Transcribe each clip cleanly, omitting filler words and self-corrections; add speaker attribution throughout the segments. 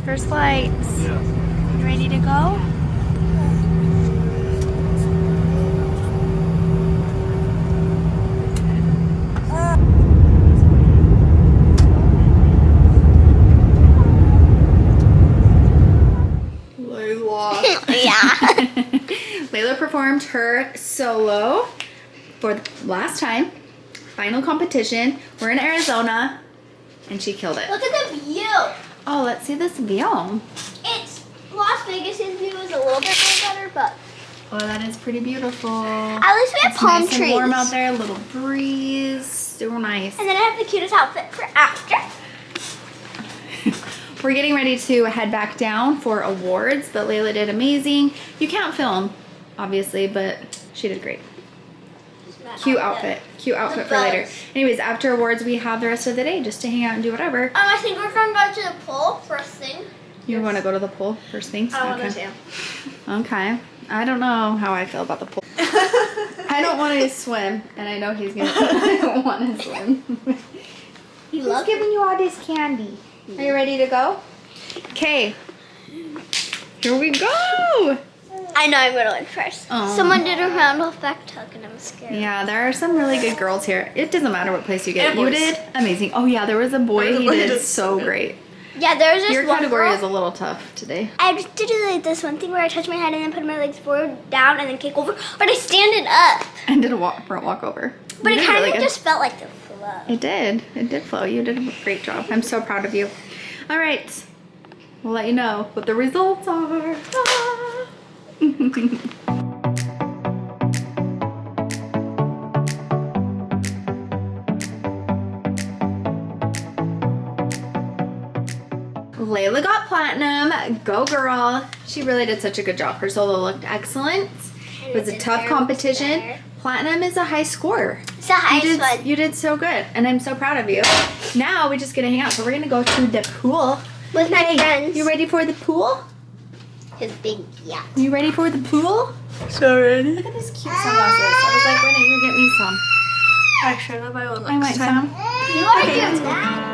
Speaker 1: First flights.
Speaker 2: Yeah.
Speaker 1: You ready to go?
Speaker 2: Layla.
Speaker 1: Yeah. Layla performed her solo for the last time. Final competition. We're in Arizona, and she killed it.
Speaker 3: Look at the view.
Speaker 1: Oh, let's see this view.
Speaker 3: It's Las Vegas's view is a little bit more better, but
Speaker 1: Oh, that is pretty beautiful.
Speaker 3: at least we have
Speaker 1: It's
Speaker 3: palm
Speaker 1: nice
Speaker 3: trees.
Speaker 1: and warm out there. A little breeze. Super nice.
Speaker 3: And then I have the cutest outfit for after.
Speaker 1: We're getting ready to head back down for awards, but Layla did amazing. You can't film, obviously, but she did great. Cute outfit. Cute outfit for later. Anyways, after awards, we have the rest of the day just to hang out and do whatever.
Speaker 3: I think we're going to go to the pool first thing.
Speaker 1: You want to go to the pool first thing?
Speaker 3: I want to.
Speaker 1: Okay. I don't know how I feel about the pool. I don't want to swim, and I know he's going to want to swim.
Speaker 3: He
Speaker 1: He's
Speaker 3: loves
Speaker 1: giving you all this candy. Are you ready to go? Okay. Here we go.
Speaker 3: I know I'm going to win first.
Speaker 1: Oh.
Speaker 3: Someone did a round effect hug and I'm scared.
Speaker 1: Yeah, there are some really good girls here. It doesn't matter what place you get.
Speaker 2: And
Speaker 1: You
Speaker 2: boys.
Speaker 1: did amazing. Oh yeah, there was a boy.
Speaker 2: There was a
Speaker 1: He
Speaker 2: boy who
Speaker 1: did
Speaker 2: did
Speaker 1: so
Speaker 2: so good.
Speaker 1: great.
Speaker 3: Yeah, there was this
Speaker 1: Your
Speaker 3: one
Speaker 1: category
Speaker 3: girl.
Speaker 1: is a little tough today.
Speaker 3: I had to do like this one thing where I touch my head and then put my legs forward, down, and then kick over. But I stand it up.
Speaker 1: And did a front walk over.
Speaker 3: But
Speaker 1: You
Speaker 3: it
Speaker 1: did
Speaker 3: kind
Speaker 1: really
Speaker 3: of
Speaker 1: good.
Speaker 3: just felt like the flow.
Speaker 1: It did. It did flow. You did a great job. I'm so proud of you. All right. We'll let you know what the results are. Ah. Layla got platinum. Go girl. She really did such a good job. Her solo looked excellent. It was a tough competition. Platinum is a high score.
Speaker 3: It's the highest one.
Speaker 1: You did so good, and I'm so proud of you. Now we just get to hang out. So we're gonna go to the pool.
Speaker 3: With my friends.
Speaker 1: You ready for the pool?
Speaker 3: His big yeah.
Speaker 1: You ready for the pool?
Speaker 2: So ready?
Speaker 1: Look at these cute sunglasses. I was like, why don't you get me some?
Speaker 2: I should have my own
Speaker 1: I want some.
Speaker 3: You are doing that.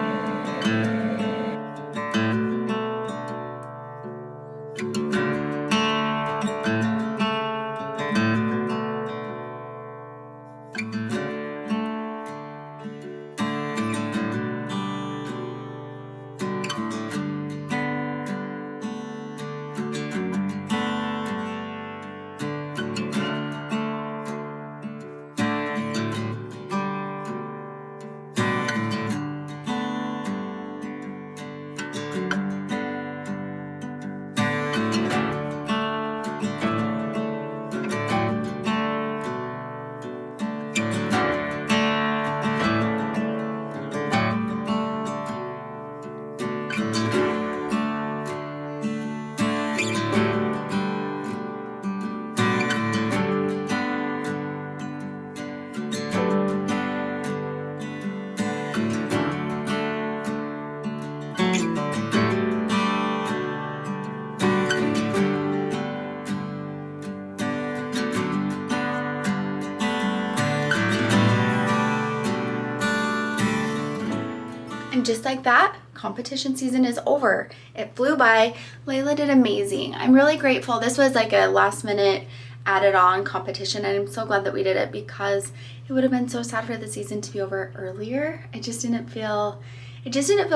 Speaker 1: And just like that, competition season is over. It flew by. Layla did amazing. I'm really grateful. This was like a last minute added on competition, and I'm so glad that we did it because it would have been so sad for the season to be over earlier. It just didn't feel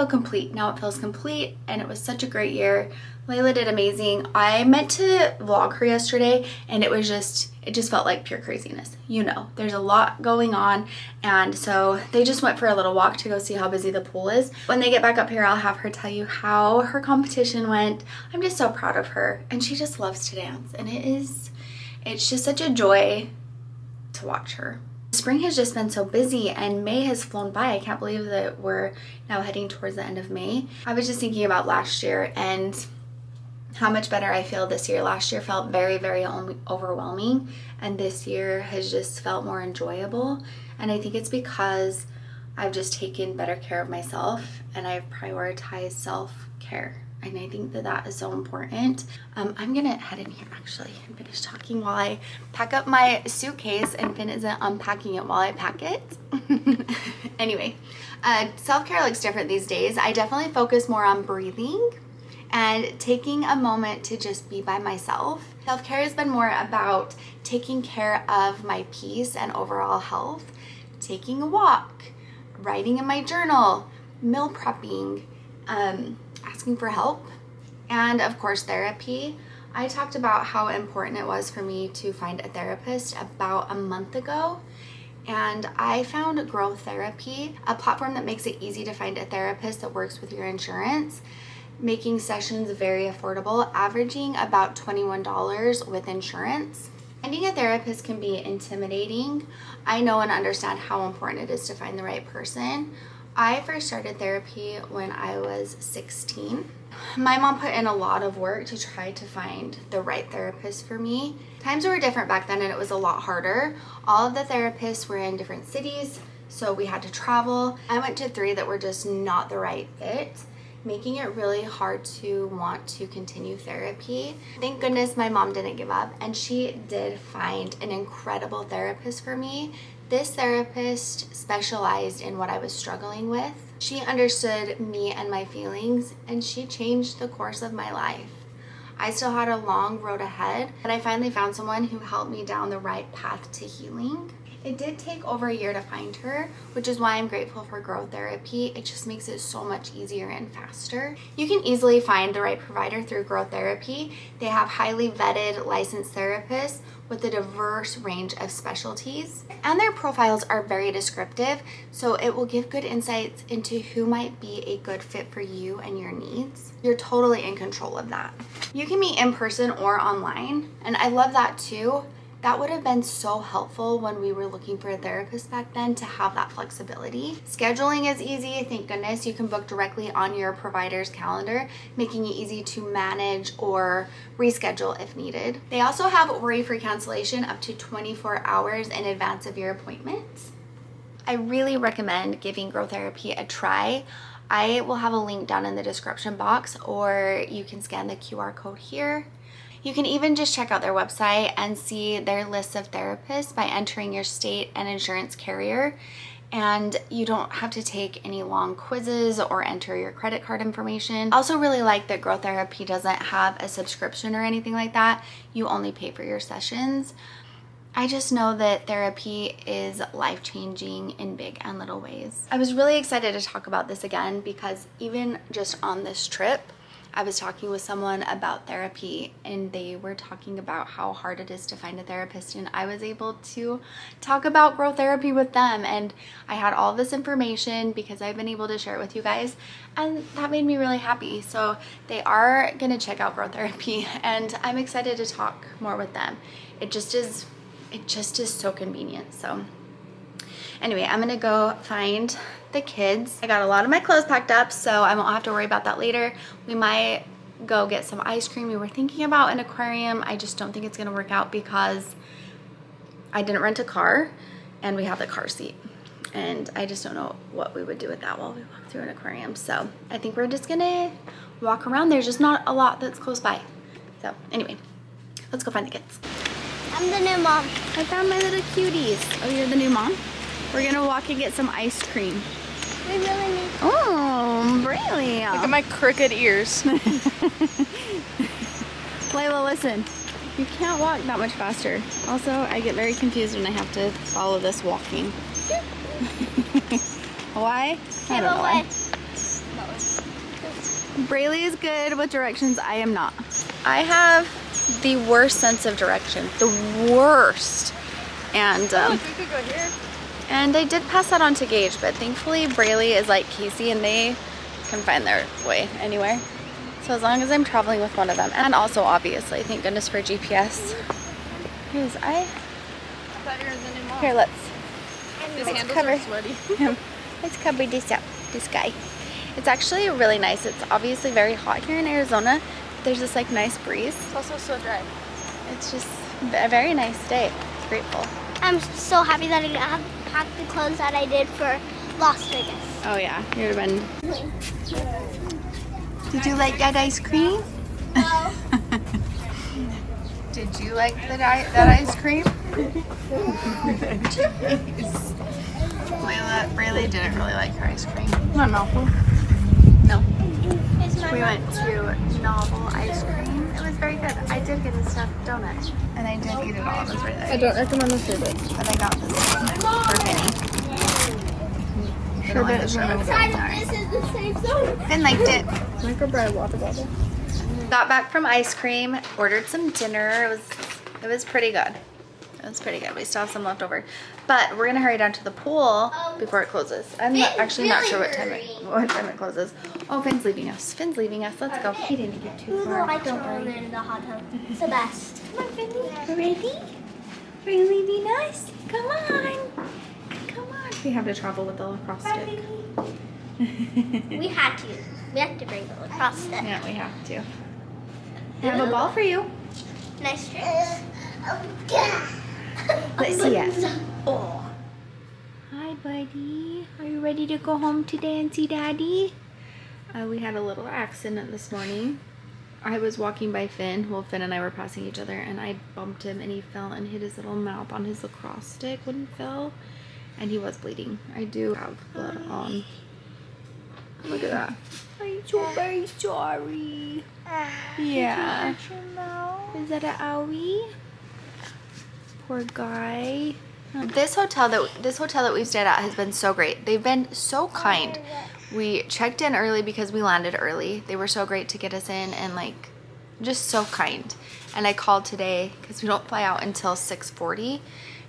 Speaker 1: complete. Now it feels complete, and it was such a great year. Layla did amazing. I meant to vlog her yesterday, and it just felt like pure craziness. You know, there's a lot going on, and so they just went for a little walk to go see how busy the pool is. When they get back up here, I'll have her tell you how her competition went. I'm just so proud of her, and she just loves to dance, and it's just such a joy to watch her. Spring has just been so busy, and May has flown by. I can't believe that we're now heading towards the end of May. I was just thinking about last year and how much better I feel this year. Last year felt very, very overwhelming, and this year has just felt more enjoyable. And I think it's because I've just taken better care of myself, and I've prioritized self-care. And I think that that is so important. I'm gonna head in here actually and finish talking while I pack up my suitcase, and Finn isn't unpacking it while I pack it. Anyway, self-care looks different these days. I definitely focus more on breathing and taking a moment to just be by myself. Self-care has been more about taking care of my peace and overall health, taking a walk, writing in my journal, meal prepping, asking for help, and of course therapy. I talked about how important it was for me to find a therapist about a month ago, and I found Growth Therapy, a platform that makes it easy to find a therapist that works with your insurance, making sessions very affordable, averaging about $21 with insurance. Finding a therapist can be intimidating. I know and understand how important it is to find the right person. I first started therapy when I was 16. My mom put in a lot of work to try to find the right therapist for me. Times were different back then and it was a lot harder. All of the therapists were in different cities, so we had to travel. I went to 3 that were just not the right fit, making it really hard to want to continue therapy. Thank goodness my mom didn't give up, and she did find an incredible therapist for me. This therapist specialized in what I was struggling with. She understood me and my feelings, and she changed the course of my life. I still had a long road ahead, but I finally found someone who helped me down the right path to healing. It did take over a year to find her, which is why I'm grateful for Growth Therapy. It just makes it so much easier and faster. You can easily find the right provider through Growth Therapy. They have highly vetted licensed therapists with a diverse range of specialties, and their profiles are very descriptive, so it will give good insights into who might be a good fit for you and your needs. You're totally in control of that. You can meet in person or online, and I love that too. That would have been so helpful when we were looking for a therapist back then, to have that flexibility. Scheduling is easy, thank goodness. You can book directly on your provider's calendar, making it easy to manage or reschedule if needed. They also have worry-free cancellation up to 24 hours in advance of your appointment. I really recommend giving Growth Therapy a try. I will have a link down in the description box, or you can scan the QR code here. You can even just check out their website and see their list of therapists by entering your state and insurance carrier. And you don't have to take any long quizzes or enter your credit card information. I also really like that Growth Therapy doesn't have a subscription or anything like that. You only pay for your sessions. I just know that therapy is life-changing in big and little ways. I was really excited to talk about this again because even just on this trip, I was talking with someone about therapy, and they were talking about how hard it is to find a therapist, and I was able to talk about Growth Therapy with them, and I had all this information because I've been able to share it with you guys, and that made me really happy. So they are gonna check out Growth Therapy, and I'm excited to talk more with them. It just is so convenient. So anyway, I'm gonna go find the kids. I got a lot of my clothes packed up, so I won't have to worry about that later. We might go get some ice cream. We were thinking about an aquarium. I just don't think it's gonna work out because I didn't rent a car and we have the car seat. And I just don't know what we would do with that while we walk through an aquarium. So I think we're just gonna walk around. There's just not a lot that's close by. So anyway, let's go find the kids.
Speaker 3: I'm the new mom.
Speaker 1: I found my little cuties. Oh, you're the new mom? We're gonna walk and get some ice cream.
Speaker 3: We really need.
Speaker 1: Oh, really?
Speaker 2: Look at my crooked ears.
Speaker 1: Layla, listen. You can't walk that much faster. Also, I get very confused when I have to follow this walking. Why? I don't know why. Braylee is good with directions. I am not. I have the worst sense of direction. The worst. And
Speaker 2: We could go here.
Speaker 1: and I did pass that on to Gage, but thankfully Braylee is like Casey and they can find their way anywhere. So as long as I'm traveling with one of them, and also obviously, thank goodness for GPS. Here's
Speaker 2: I thought you were the new mom.
Speaker 1: here, let's
Speaker 2: His
Speaker 1: let's
Speaker 2: handles
Speaker 1: cover
Speaker 2: are sweaty.
Speaker 1: let's cover this up, this guy. It's actually really nice. It's obviously very hot here in Arizona. There's this like nice breeze.
Speaker 2: It's also so dry.
Speaker 1: It's just a very nice day. It's grateful.
Speaker 3: I'm so happy that I have packed the clothes that I did for Las Vegas.
Speaker 1: Oh yeah, you would have been. Did you like that ice cream?
Speaker 3: No.
Speaker 1: Did you like that ice cream? Layla really didn't really like her ice cream.
Speaker 2: My mouthful.
Speaker 1: No.
Speaker 3: It's
Speaker 1: We went to Novel Ice Cream. It was very good. I did get a stuffed donut, and I did eat it all. It was right there.
Speaker 2: I don't recommend the sherbet.
Speaker 1: But I got this for Vinny.
Speaker 2: Sherbet is one of the best.
Speaker 3: This is the safe zone.
Speaker 1: Finn liked it.
Speaker 2: Microbride water bottle.
Speaker 1: Got back from ice cream, ordered some dinner. It was pretty good. It was pretty good. We still have some left over. But we're gonna hurry down to the pool before it closes. I'm actually not sure what time it closes. Oh, Finn's leaving us. Finn's leaving us. Let's go. He didn't get too far. Don't worry.
Speaker 3: In the hot tub. It's the best.
Speaker 1: Come on, Finny. Ready? Are you leaving us? Come on. Come on. We have to travel with the lacrosse stick.
Speaker 3: We had to. We have to bring the lacrosse stick.
Speaker 1: Yeah, we have to. I have a ball for you.
Speaker 3: Nice tricks.
Speaker 1: Let's see it. Oh. Hi, buddy. Are you ready to go home today and see Daddy? We had a little accident this morning. I was walking by Finn. Well, Finn and I were passing each other, and I bumped him, and he fell and hit his little mouth on his lacrosse stick when he fell, and he was bleeding. I do have blood on. Look at that. I'm so very sorry. Yeah. Is that an owie? Poor guy. This hotel that we've stayed at has been so great. They've been so kind. We checked in early because we landed early. They were so great to get us in and like just so kind. And I called today because we don't fly out until 6:40.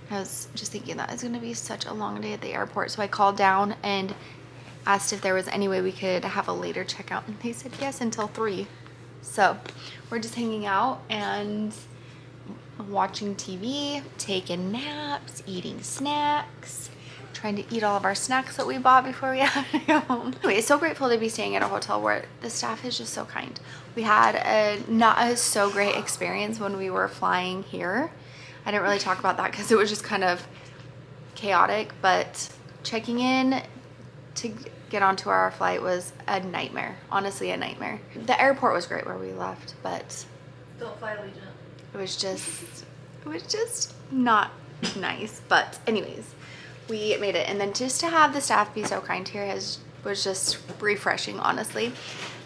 Speaker 1: I was just thinking that it's going to be such a long day at the airport. So I called down and asked if there was any way we could have a later checkout. And they said yes until 3. So we're just hanging out and watching TV, taking naps, eating snacks, trying to eat all of our snacks that we bought before we had to go home. Anyway, so grateful to be staying at a hotel where the staff is just so kind. We had a not a so great experience when we were flying here. I didn't really talk about that because it was just kind of chaotic, but checking in to get onto our flight was a nightmare. Honestly, a nightmare. The airport was great where we left, but
Speaker 2: Don't fly Allegiant.
Speaker 1: it was just not nice. But anyways, we made it. And then just to have the staff be so kind here was just refreshing, honestly.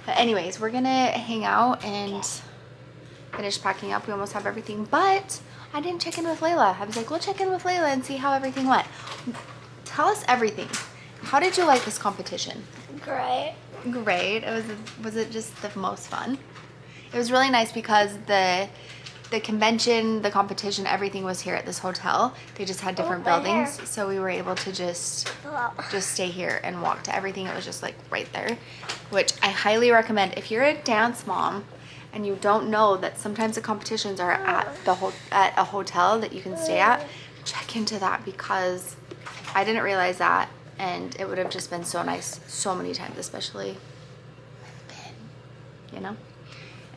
Speaker 1: But anyways, we're gonna hang out and finish packing up. We almost have everything, but I didn't check in with Layla. I was like, we'll check in with Layla and see how everything went. Tell us everything. How did you like this competition?
Speaker 3: Great.
Speaker 1: Great. Was it just the most fun? It was really nice because the convention, the competition, everything was here at this hotel. They just had different buildings, so we were able to just stay here and walk to everything. It was just like right there, which I highly recommend. If you're a dance mom and you don't know that sometimes the competitions are at a hotel that you can stay at, check into that because I didn't realize that, and it would have just been so nice so many times, especially with Ben, you know?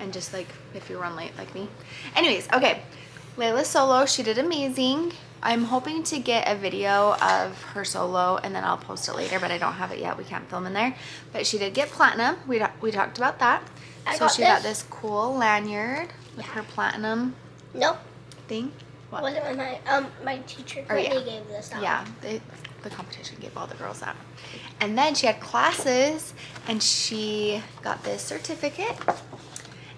Speaker 1: And just like if you run late like me. Anyways, okay, Layla's solo, she did amazing. I'm hoping to get a video of her solo and then I'll post it later, but I don't have it yet. We can't film in there. But she did get platinum. We talked about that. So she got this cool lanyard with her platinum
Speaker 3: Nope.
Speaker 1: thing. What?
Speaker 3: Wasn't my teacher
Speaker 1: Oh, yeah.
Speaker 3: gave this out.
Speaker 1: Yeah, the competition gave all the girls that. And then she had classes and she got this certificate.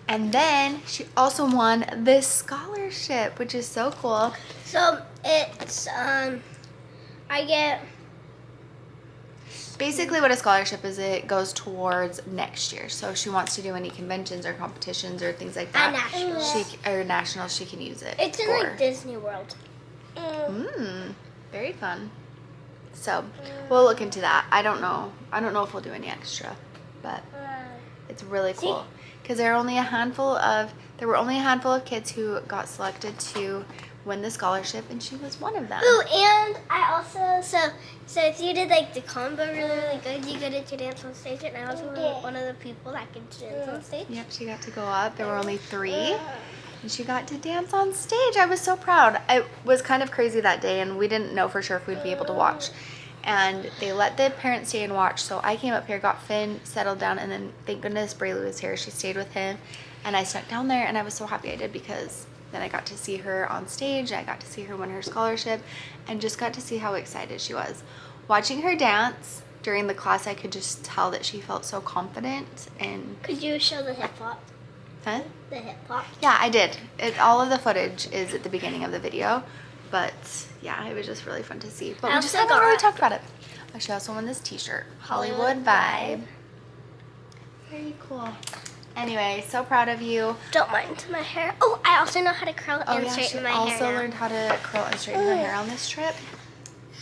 Speaker 1: And then she also won this scholarship, which is so cool.
Speaker 3: So it's I get
Speaker 1: Basically what a scholarship is, it goes towards next year. So if she wants to do any conventions or competitions or things like that, nationals, she can use it.
Speaker 3: It's in like Disney World.
Speaker 1: Very fun. So we'll look into that. I don't know if we'll do any extra, but it's really cool because there were only a handful of kids who got selected to win the scholarship, and she was one of them.
Speaker 3: Ooh, and I also so if you did like the combo really good, you get to dance on stage, and I was one of the people that could dance on stage.
Speaker 1: Yep, she got to go up. There were only 3, and she got to dance on stage. I was so proud. It was kind of crazy that day, and we didn't know for sure if we'd be able to watch. And they let the parents stay and watch, so I came up here, got Finn settled down, and then thank goodness Braylee was here. She stayed with him, and I snuck down there, and I was so happy I did because then I got to see her on stage. I got to see her win her scholarship and just got to see how excited she was. Watching her dance during the class I could just tell that she felt so confident and...
Speaker 3: Could you show the hip hop?
Speaker 1: Huh?
Speaker 3: The hip hop?
Speaker 1: Yeah, I did. All of the footage is at the beginning of the video, but yeah, it was just really fun to see. But we just haven't really talked about it. She also won this t-shirt, Hollywood Vibe. Very cool. Anyway, so proud of you.
Speaker 3: Don't mind my hair. Oh, I also know how to curl and straighten my hair.
Speaker 1: She also learned how to curl and straighten her hair on this trip.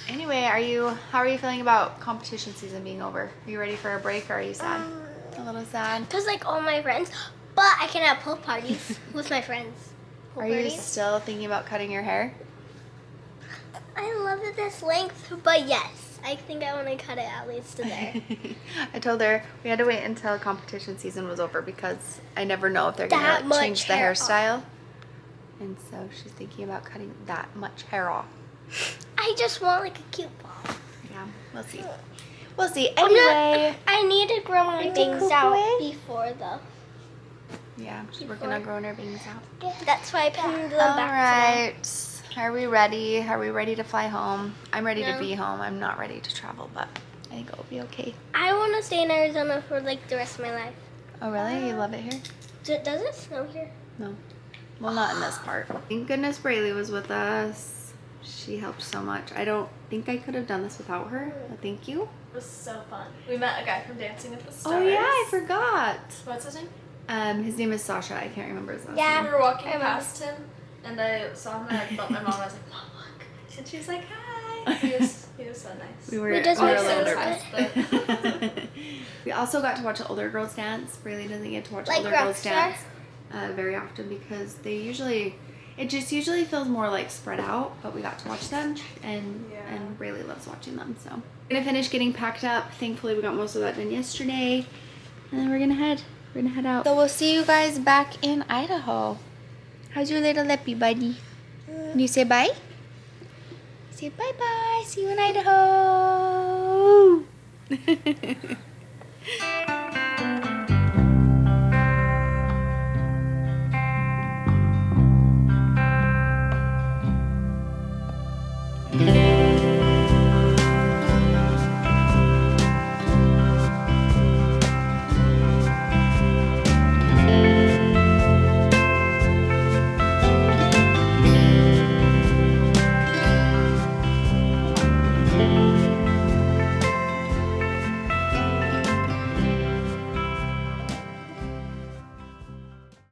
Speaker 1: Anyway, how are you feeling about competition season being over? Are you ready for a break, or are you sad? A little sad?
Speaker 3: Because like all my friends, but I can have pool parties with my friends.
Speaker 1: Are you still thinking about cutting your hair?
Speaker 3: I love it this length, but yes, I think I want to cut it at least to there.
Speaker 1: I told her we had to wait until competition season was over because I never know if they're going to change the hairstyle. And so she's thinking about cutting that much hair off.
Speaker 3: I just want like a cute ball.
Speaker 1: Yeah, we'll see. We'll see. Anyway.
Speaker 3: I need to grow my bangs out before though.
Speaker 1: Yeah, she's working on growing her bangs out.
Speaker 3: That's why I pinned them
Speaker 1: All
Speaker 3: back.
Speaker 1: right. Are we ready? Are we ready to fly home? I'm ready to be home. I'm not ready to travel, but I think it'll be okay.
Speaker 3: I want to stay in Arizona for like the rest of my life.
Speaker 1: Oh, really? You love it here?
Speaker 3: Does it snow here?
Speaker 1: No. Well, not in this part. Thank goodness Braylee was with us. She helped so much. I don't think I could have done this without her. But thank you.
Speaker 2: It was so fun. We met a guy from Dancing with the Stars.
Speaker 1: Oh, yeah, I forgot.
Speaker 2: What's his name?
Speaker 1: His name is Sasha. I can't remember his last
Speaker 3: Yeah.
Speaker 1: name.
Speaker 2: We were walking past him, and I saw him, and I felt my mom. I was like, Mom, look. And she's like, hi. He was so nice.
Speaker 1: We were
Speaker 3: He does
Speaker 1: a
Speaker 3: make
Speaker 1: little
Speaker 3: sense,
Speaker 1: nervous. We also got to watch the older girls dance. Braylee doesn't get to watch
Speaker 3: Like
Speaker 1: older girls
Speaker 3: Rockstar?
Speaker 1: dance very often because it just usually feels more like spread out, but we got to watch them, and Braylee loves watching them. So we're gonna finish getting packed up. Thankfully we got most of that done yesterday, and then we're gonna head out. So we'll see you guys back in Idaho. How's your little lippy, buddy? Can you say bye? Say bye-bye. See you in Idaho.